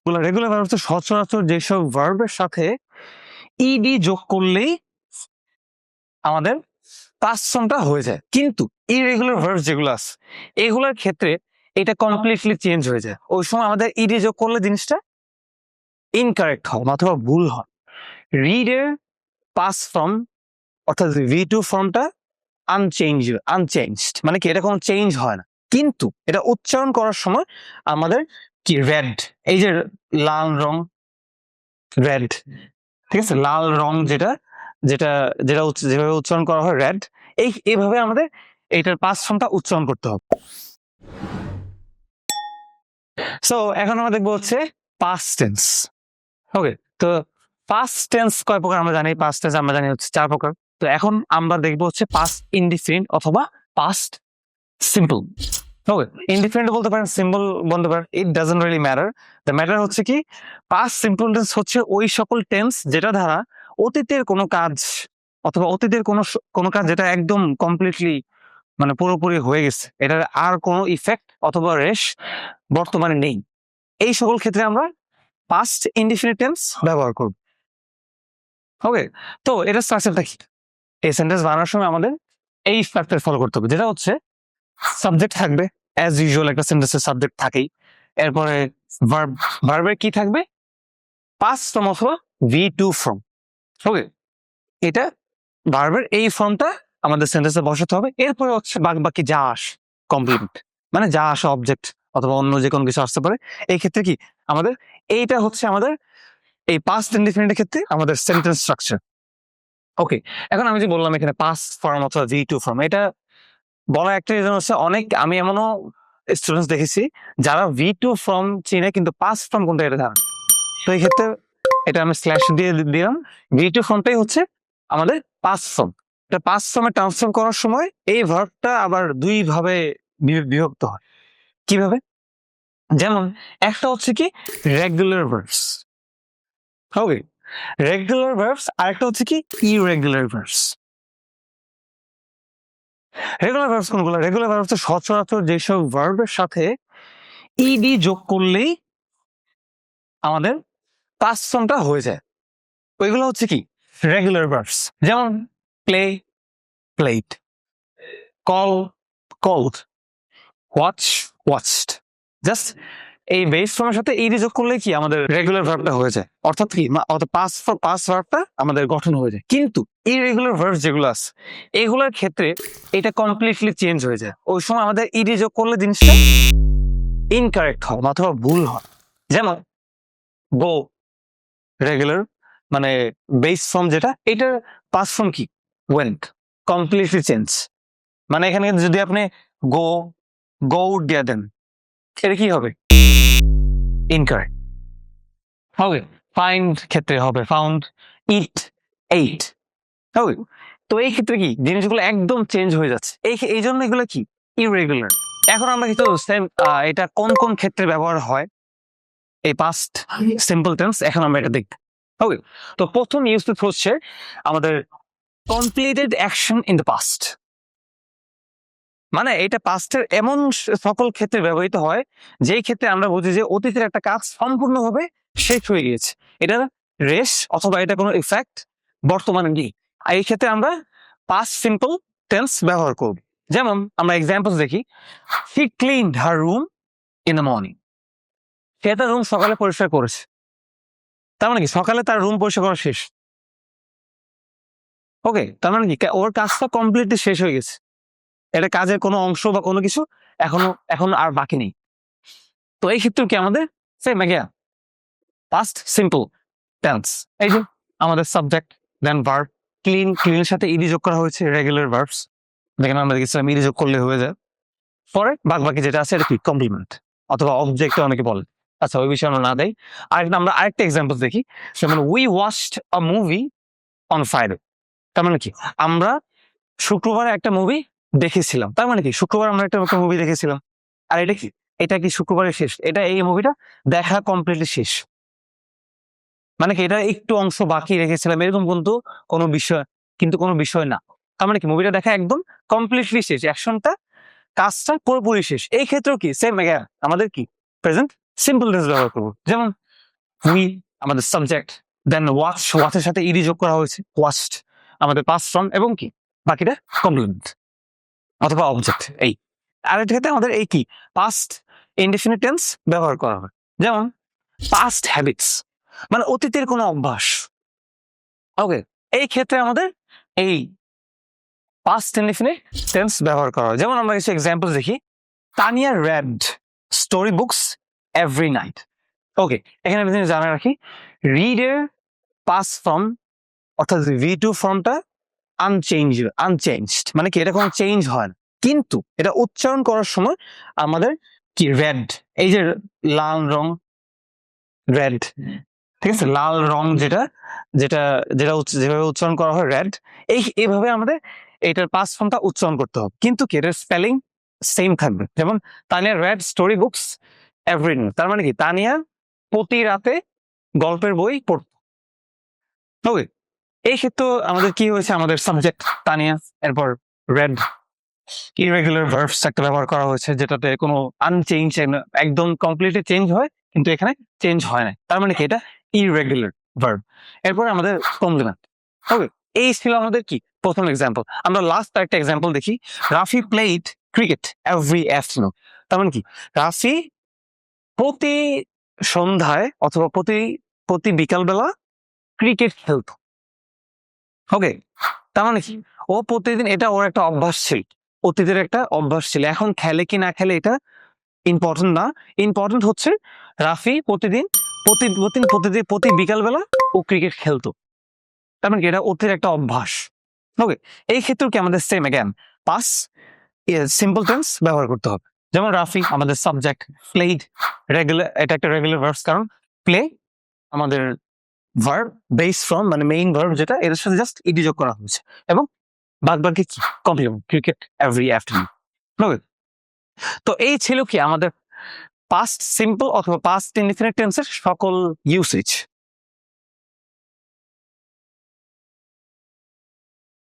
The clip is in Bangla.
রেগুলার ভার্ব হচ্ছে সচরাচর যেসব ভার্বের সাথে ইডি যোগ করলেই আমাদের পাস্ট ফর্মটা হয়ে যায়, কিন্তু ইরেগুলার ভার্ব যেগুলো আছে এগুলোর ক্ষেত্রে এটা কমপ্লিটলি চেঞ্জ হয়ে যায়। ওই সময় আমাদের ইডি যোগ করলে জিনিসটা ইনকারেক্ট হয় অথবা ভুল হয়। রিডের পাস্ট ফর্ম অর্থাৎ V2 ফর্মটা আনচেঞ্জড, মানে কি এটা কোনো চেঞ্জ হয় না, কিন্তু এটা উচ্চারণ করার সময় আমাদের কি রেড, এই যে লাল রং, রেড, ঠিক আছে, লাল রং যেটা যেটা যেটা যেভাবে উচ্চারণ করা হয় রেড, এইভাবে আমাদের এইটার পাস্ট ফর্মটা উচ্চারণ করতে হবে। সো এখন আমরা দেখবো হচ্ছে পাস্ট টেন্স। ওকে, তো পাস্ট টেন্স কয় প্রকার আমরা জানি? পাস্ট টেন্স আমরা জানি হচ্ছে 4 প্রকার। তো এখন আমরা দেখবো হচ্ছে পাস্ট ইনডিফিনিট অথবা পাস্ট সিম্পল। ওকে, ইনডিফিনিট বলতে পারেন, সিম্পল বলতে পারেন, it doesn't really matter. The matter হচ্ছে কি, পাস্ট সিম্পল টেন্স হচ্ছে ওই সকল টেন্স যেটা দ্বারা অতীতের কোনো কাজ অথবা অতীতের কোনো কাজ যেটা একদম কমপ্লিটলি মানে পুরোপুরি হয়ে গেছে, এটার আর কোনো ইফেক্ট অথবা রেশ বর্তমানে নেই, এই সকল ক্ষেত্রে আমরা পাস্ট ইনডিফিনিট টেন্স ব্যবহার করব। ওকে, তো এটা স্ট্রাকচারটা কি? এই সেন্টেন্স বানানোর সময় আমাদের এই স্ট্রাকচার ফলো করতে হবে, যেটা হচ্ছে সাবজেক্ট থাকবে, অ্যাজ ইউজুয়াল একটা সেন্টেন্সের সাবজেক্ট থাকেই। এরপরে ভার্বের কি থাকবে? পাস্ট ফর্ম অথবা V2 ফর্ম। ওকে, এটা ভার্বের এই ফর্মটা আমাদের সেন্টেন্সে বসাতে হবে। এরপরে হচ্ছে বাকি যা আসে কমপ্লিমেন্ট, মানে যা আসে অবজেক্ট অথবা অন্য যে কোনো কিছু আসতে পারে। এই ক্ষেত্রে কি আমাদের এইটা হচ্ছে আমাদের এই পাস্ট ইনডিফিনিটের ক্ষেত্রে আমাদের সেন্টেন্স স্ট্রাকচার। ওকে, এখন আমি যে বললাম এখানে পাস্ট ফর্ম অথবা V2 ফর্ম, এটা বলা একটা রিজন হচ্ছে অনেক, আমি এমনও স্টুডেন্টস দেখেছি যারা V2 ফর্ম চিনে কিন্তু পাস্ট ফর্ম কোনটা এটা জানে। তো এই ক্ষেত্রে এটা আমি স্ল্যাশ দিয়ে দিলাম, V2 ফর্মটাই হচ্ছে আমাদের পাস্ট ফর্ম। এটা পাস্ট ফর্মে ট্রান্সফর্ম করার সময় এই ভার্বটা আবার দুই ভাবে বিভক্ত হয়। কিভাবে? যেমন একটা হচ্ছে কি রেগুলার ভার্বস, ওকে, রেগুলার ভার্বস, আরেকটা হচ্ছে কি ইরেগুলার ভার্বস। রেগুলার ভার্বস কোনগুলো? রেগুলার ভার্বস হচ্ছে সচরাচর যেসব ভার্বের সাথে ইডি যোগ করলেই আমাদের পাস্ট ফর্মটা হয়ে যায়, ওইগুলো হচ্ছে কি রেগুলার ভার্বস। যেমন play, played, call, called, watch, watched. Just এই বেস ফর্মের সাথে ইডি যোগ করলে কি আমাদের রেগুলার ভার্বটা হয়ে যায়, অর্থাৎ কি পাস্ট ভার্বটা আমাদের গঠন হয়ে যায়। কিন্তু ইরেগুলার ভার্ব যেগুলো আছে এগুলোর ক্ষেত্রে এটা কমপ্লিটলি চেঞ্জ হয়ে যায়, ওই সময় আমাদের ইডি যোগ করলে জিনিসটা ইনকারেক্ট হয় অথবা ভুল হয়। যেমন গো, রেগুলার মানে বেস ফর্ম যেটা, এটার পাস্ট ফর্ম কি ওয়েন্ট, কমপ্লিটলি চেঞ্জ। মানে এখানে যদি আপনি গো, গো দিয়ে দেন, এটা কি হবে? ইনকারেক্ট। ওকে, ফাইন্ড ক্ষেত্রে হবে ফাউন্ড, ইট, এইট। ওকে, তো এই ক্ষেত্রে কি জিনিসগুলো একদম চেঞ্জ হয়ে যাচ্ছে, এই জন্য এগুলো কি ইরেগুলার। এখন আমরা কিছু সেম, এটা কোন কোন ক্ষেত্রে ব্যবহার হয় এই পাস্ট সিম্পল টেন্স, এখন আমরা এটা দেখব। ওকে, তো প্রথম ইউজেজ হচ্ছে আমাদের completed action in the past, মানে এটা পাস্টের এমন সকল ক্ষেত্রে ব্যবহৃত হয় যেই ক্ষেত্রে আমরা বুঝি যে অতীতের একটা কাজ সম্পূর্ণভাবে শেষ হয়ে গিয়েছে, এটা রেশ অথবা এটা কোনো ইফেক্ট বর্তমানে নেই। আর এই ক্ষেত্রে আমরা পাস্ট সিম্পল টেন্স ব্যবহার করব। যেমন আমরা এক্সাম্পল দেখি, he cleaned her room in the morning, সে তার রুম সকালে পরিষ্কার করেছে, তার মানে কি সকালে তার রুম পরিষ্কার করা শেষ। ওকে, তার মানে কি ওর কাজটা কমপ্লিটলি শেষ হয়ে গেছে, এটা কাজের কোনো অংশ বা কোনো কিছু এখন আর বাকি নেই। তো এই ক্ষেত্রে কি আমাদের same again past simple tense. এই যে আমাদের সাবজেক্ট দেন ভার্ব, ক্লিনের সাথে ইডি যোগ করা হয়েছে, রেগুলার ভার্বস, দেখেন আমরা দেখেছিলাম ইডি যোগ করলে হয়ে যায়। পরে বাকি যেটা আছে এটা কি কমপ্লিমেন্ট অথবা অবজেক্ট অনেকে বলে। আচ্ছা, ওই বিষয়ে আমরা না দেই। আমরা আরেকটা এক্সাম্পল দেখি, যেমন we watched a movie on Friday. তার মানে কি আমরা শুক্রবারে একটা মুভি দেখেছিলাম, তার মানে কি শুক্রবার আমরা একটা মুভি দেখেছিলাম। আর এটা কি, এটা কি শুক্রবারের শেষ, এটা এই মুভিটা দেখা কমপ্লিটলি শেষ, মানে কি এটা একটু অংশ বাকি রেখেছিলাম এরকম কিন্তু কোনো বিষয় না। তার মানে কি মুভিটা দেখা একদম কমপ্লিটলি শেষ, অ্যাকশনটা কাজটা পুরোপুরি শেষ। এই ক্ষেত্রেও কি সেম আমাদের কি প্রেজেন্ট সিম্পল টেন্স ব্যবহার করবো। যেমন উই আমাদের সাবজেক্ট, দেন ওয়াচের সাথে ইডি যোগ করা হয়েছে, ওয়াচড আমাদের পাস্ট ফর্ম, এবং কি বাকিটা কমপ্লিমেন্ট অথবা অবজেক্ট। এই আরেকটা ক্ষেত্রে আমাদের এই কি পাস্ট ইনডেফিনিট টেন্স ব্যবহার করা হয়, যেমন পাস্ট হ্যাবিটস মানে অতীতের কোনো অভ্যাস। ওকে, এই ক্ষেত্রে আমাদের এই পাস্ট ইনডেফিনিট টেন্স ব্যবহার করা হয়। যেমন আমরা কিছু এক্সাম্পল দেখি, Tania read story books every night. Okay, এখানে আমি জানা রাখি রিডের পাস ফর্ম অর্থাৎ V2 ফর্মটা আনচেঞ্জড, মানে কি এটা কোনো চেঞ্জ হয় না, কিন্তু এটা উচ্চারণ করার সময় আমাদের কি রেড, এই যে লাল রং রেড, ঠিক আছে, লাল রং যেটা যেটা যেটা যেভাবে উচ্চারণ করা হয় রেড, এইভাবে আমাদের এটার পাস ফর্মটা উচ্চারণ করতে হবে, কিন্তু কি এটার স্পেলিং সেম থাকবে। যেমন Tania read story books every night, তার মানে কি তানিয়া প্রতি রাতে গল্পের বই পড়ত। ওকে, এই ক্ষেত্রে আমাদের কি হয়েছে, আমাদের সাবজেক্ট তানিয়া, এরপর রেড ইরেগুলার ভার্বস একটা ব্যবহার করা হয়েছে, যেটাতে কোনো আনচেঞ্জ একদম কমপ্লিটলি চেঞ্জ হয়, কিন্তু এখানে চেঞ্জ হয় না, তার মানে কি এটা ইরেগুলার ভার্ব। এরপর আমাদের কমপ্লিমেন্ট। ওকে, এই ছিল আমাদের কি প্রথম এক্সাম্পল। আমরা লাস্ট একটা এক্সাম্পল দেখি, Rafi played cricket every afternoon. তার মানে কি রাফি প্রতি সন্ধ্যায় অথবা প্রতি বিকালবেলা ক্রিকেট খেলতো। ওকে, তার মানে কি ও প্রতিদিন, এটা ওর একটা অভ্যাস ছিল, অতীতের একটা অভ্যাস ছিল। এখন খেলে কি না খেলে এটা ইম্পর্টেন্ট না, ইম্পর্টেন্ট হচ্ছে রাফি প্রতি বিকালবেলা ও ক্রিকেট খেলতো, তার মানে কি এটা অতীতের একটা অভ্যাস। ওকে, এই ক্ষেত্রে কি আমাদের same again pass simple tense ব্যবহার করতে হবে। যেমন রাফি আমাদের সাবজেক্ট, প্লেড রেগুলার, এটা একটা রেগুলার ভার্বস, কারণ প্লে আমাদের ভার্ব বেস ফ্রম মানে মেইন ভার্ব যেটা, এর সাথে জাস্ট ইডি যোগ করা হয়েছে, এবং বাকি কি কমপ্লিমেন্ট ক্রিকেট এভরি আফটারনুন। ওকে, তো এই ছিল কি আমাদের পাস্ট সিম্পল অথবা পাস্ট ইনডিফিনিট টেন্সের সকল ইউসেজ।